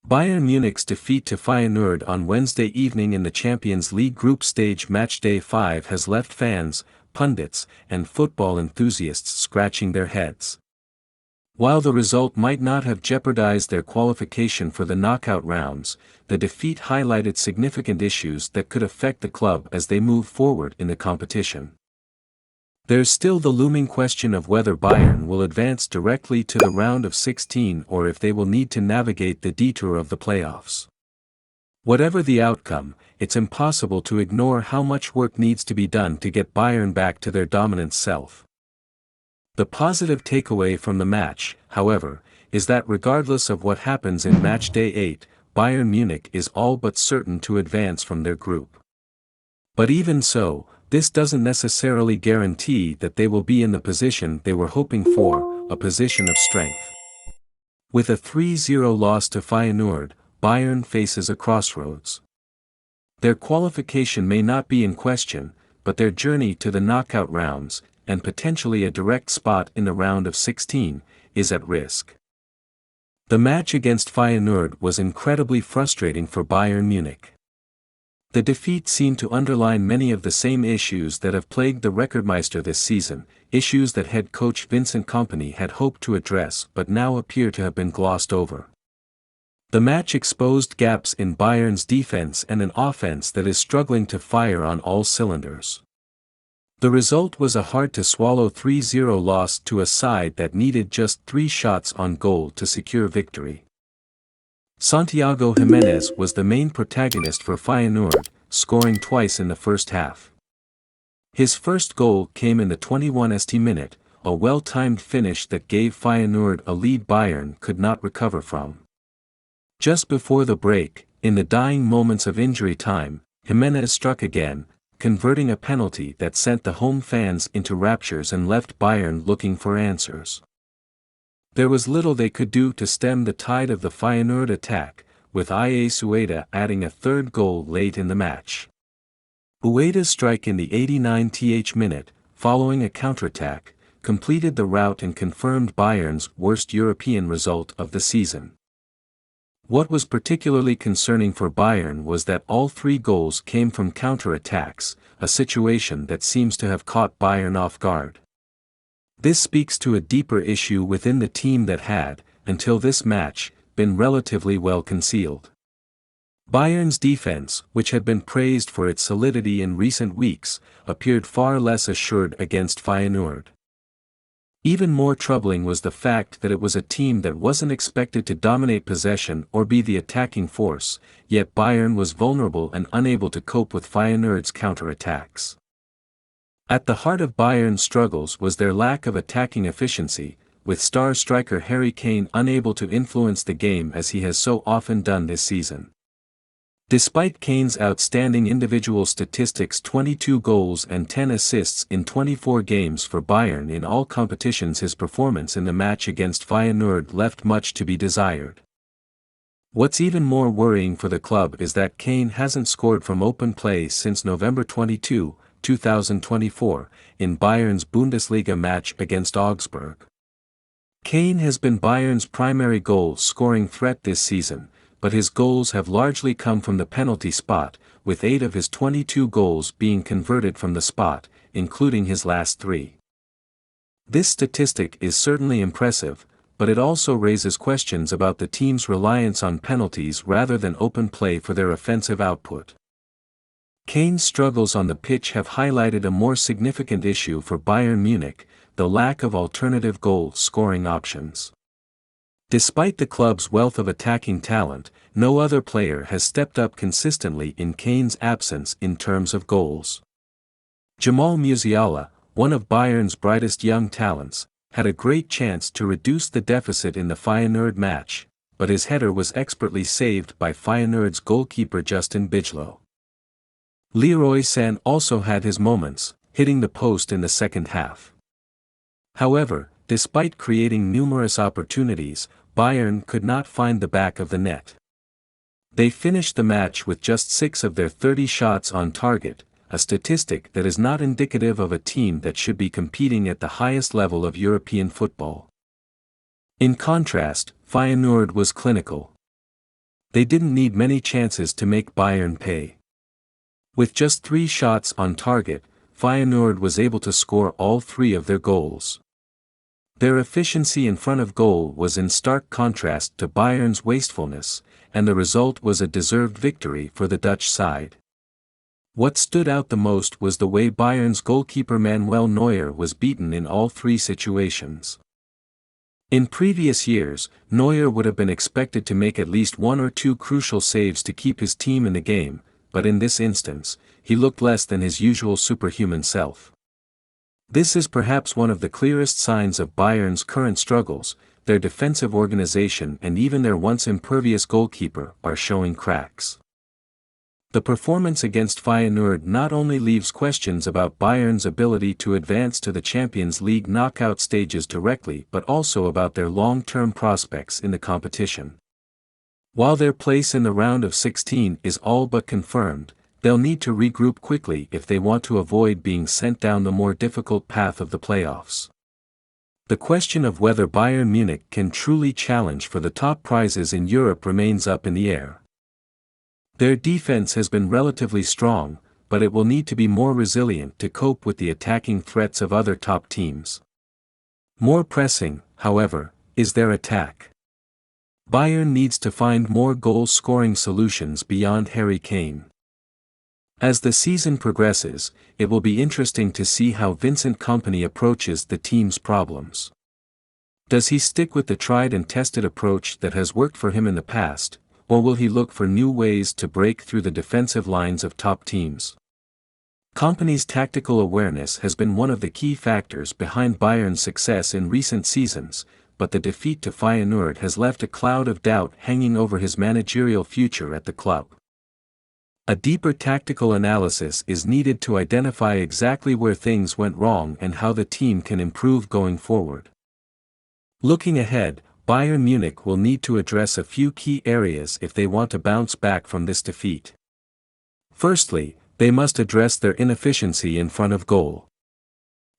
Bayern Munich's defeat to Feyenoord on Wednesday evening in the Champions League group stage matchday 5 has left fans, pundits, and football enthusiasts scratching their heads. While the result might not have jeopardized their qualification for the knockout rounds, the defeat highlighted significant issues that could affect the club as they move forward in the competition. There's still the looming question of whether Bayern will advance directly to the round of 16 or if they will need to navigate the detour of the playoffs. Whatever the outcome, it's impossible to ignore how much work needs to be done to get Bayern back to their dominant self. The positive takeaway from the match, however, is that regardless of what happens in matchday 8, Bayern Munich is all but certain to advance from their group. But even so, this doesn't necessarily guarantee that they will be in the position they were hoping for, a position of strength. With a 3-0 loss to Feyenoord, Bayern faces a crossroads. Their qualification may not be in question, but their journey to the knockout rounds, and potentially a direct spot in the round of 16, is at risk. The match against Feyenoord was incredibly frustrating for Bayern Munich. The defeat seemed to underline many of the same issues that have plagued the Rekordmeister this season, issues that head coach Vincent Kompany had hoped to address but now appear to have been glossed over. The match exposed gaps in Bayern's defense and an offense that is struggling to fire on all cylinders. The result was a hard-to-swallow 3-0 loss to a side that needed just 3 shots on goal to secure victory. Santiago Gimenez was the main protagonist for Feyenoord, scoring twice in the first half. His first goal came in the 21st minute, a well-timed finish that gave Feyenoord a lead Bayern could not recover from. Just before the break, in the dying moments of injury time, Gimenez struck again, converting a penalty that sent the home fans into raptures and left Bayern looking for answers. There was little they could do to stem the tide of the Feyenoord attack, with Ayase Ueda adding a third goal late in the match. Ueda's strike in the 89th minute, following a counterattack, completed the rout and confirmed Bayern's worst European result of the season. What was particularly concerning for Bayern was that all 3 goals came from counter-attacks, a situation that seems to have caught Bayern off guard. This speaks to a deeper issue within the team that had, until this match, been relatively well concealed. Bayern's defense, which had been praised for its solidity in recent weeks, appeared far less assured against Feyenoord. Even more troubling was the fact that it was a team that wasn't expected to dominate possession or be the attacking force, yet Bayern was vulnerable and unable to cope with Feyenoord's counter-attacks. At the heart of Bayern's struggles was their lack of attacking efficiency, with star striker Harry Kane unable to influence the game as he has so often done this season. Despite Kane's outstanding individual statistics, 22 goals and 10 assists in 24 games for Bayern in all competitions, his performance in the match against Feyenoord left much to be desired. What's even more worrying for the club is that Kane hasn't scored from open play since November 22, 2024, in Bayern's Bundesliga match against Augsburg. Kane has been Bayern's primary goal-scoring threat this season, but his goals have largely come from the penalty spot, with 8 of his 22 goals being converted from the spot, including his last 3. This statistic is certainly impressive, but it also raises questions about the team's reliance on penalties rather than open play for their offensive output. Kane's struggles on the pitch have highlighted a more significant issue for Bayern Munich, the lack of alternative goal-scoring options. Despite the club's wealth of attacking talent, no other player has stepped up consistently in Kane's absence in terms of goals. Jamal Musiala, one of Bayern's brightest young talents, had a great chance to reduce the deficit in the Feyenoord match, but his header was expertly saved by Feyenoord's goalkeeper Justin Bijlow. Leroy Sané also had his moments, hitting the post in the second half. However, despite creating numerous opportunities, Bayern could not find the back of the net. They finished the match with just 6 of their 30 shots on target, a statistic that is not indicative of a team that should be competing at the highest level of European football. In contrast, Feyenoord was clinical. They didn't need many chances to make Bayern pay. With just 3 shots on target, Feyenoord was able to score all 3 of their goals. Their efficiency in front of goal was in stark contrast to Bayern's wastefulness, and the result was a deserved victory for the Dutch side. What stood out the most was the way Bayern's goalkeeper Manuel Neuer was beaten in all 3 situations. In previous years, Neuer would have been expected to make at least 1 or 2 crucial saves to keep his team in the game, but in this instance, he looked less than his usual superhuman self. This is perhaps one of the clearest signs of Bayern's current struggles. Their defensive organization and even their once impervious goalkeeper are showing cracks. The performance against Feyenoord not only leaves questions about Bayern's ability to advance to the Champions League knockout stages directly but also about their long-term prospects in the competition. While their place in the round of 16 is all but confirmed, they'll need to regroup quickly if they want to avoid being sent down the more difficult path of the playoffs. The question of whether Bayern Munich can truly challenge for the top prizes in Europe remains up in the air. Their defense has been relatively strong, but it will need to be more resilient to cope with the attacking threats of other top teams. More pressing, however, is their attack. Bayern needs to find more goal-scoring solutions beyond Harry Kane. As the season progresses, it will be interesting to see how Vincent Kompany approaches the team's problems. Does he stick with the tried and tested approach that has worked for him in the past, or will he look for new ways to break through the defensive lines of top teams? Kompany's tactical awareness has been one of the key factors behind Bayern's success in recent seasons, but the defeat to Feyenoord has left a cloud of doubt hanging over his managerial future at the club. A deeper tactical analysis is needed to identify exactly where things went wrong and how the team can improve going forward. Looking ahead, Bayern Munich will need to address a few key areas if they want to bounce back from this defeat. Firstly, they must address their inefficiency in front of goal.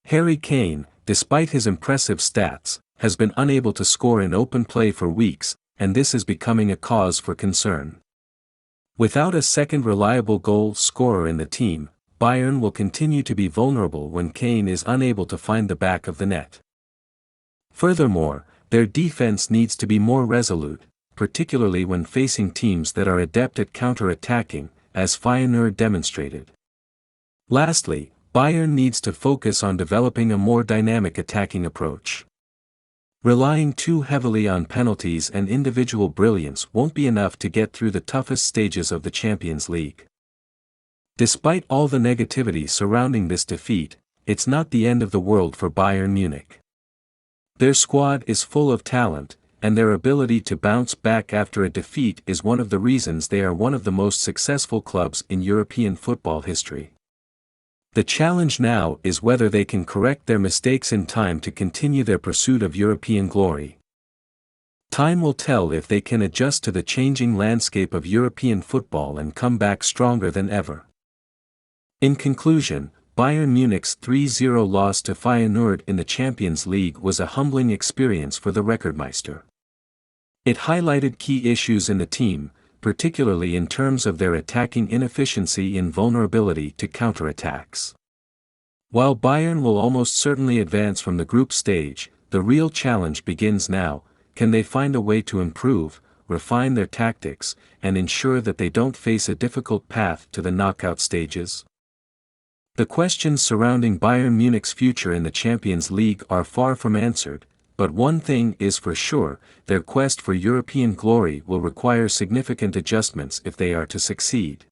Harry Kane, despite his impressive stats, has been unable to score in open play for weeks, and this is becoming a cause for concern. Without a second reliable goal scorer in the team, Bayern will continue to be vulnerable when Kane is unable to find the back of the net. Furthermore, their defense needs to be more resolute, particularly when facing teams that are adept at counter-attacking, as Feyenoord demonstrated. Lastly, Bayern needs to focus on developing a more dynamic attacking approach. Relying too heavily on penalties and individual brilliance won't be enough to get through the toughest stages of the Champions League. Despite all the negativity surrounding this defeat, it's not the end of the world for Bayern Munich. Their squad is full of talent, and their ability to bounce back after a defeat is one of the reasons they are one of the most successful clubs in European football history. The challenge now is whether they can correct their mistakes in time to continue their pursuit of European glory. Time will tell if they can adjust to the changing landscape of European football and come back stronger than ever. In conclusion, Bayern Munich's 3-0 loss to Feyenoord in the Champions League was a humbling experience for the Rekordmeister. It highlighted key issues in the team, particularly in terms of their attacking inefficiency and vulnerability to counterattacks. While Bayern will almost certainly advance from the group stage, the real challenge begins now. Can they find a way to improve, refine their tactics, and ensure that they don't face a difficult path to the knockout stages? The questions surrounding Bayern Munich's future in the Champions League are far from answered, but one thing is for sure: their quest for European glory will require significant adjustments if they are to succeed.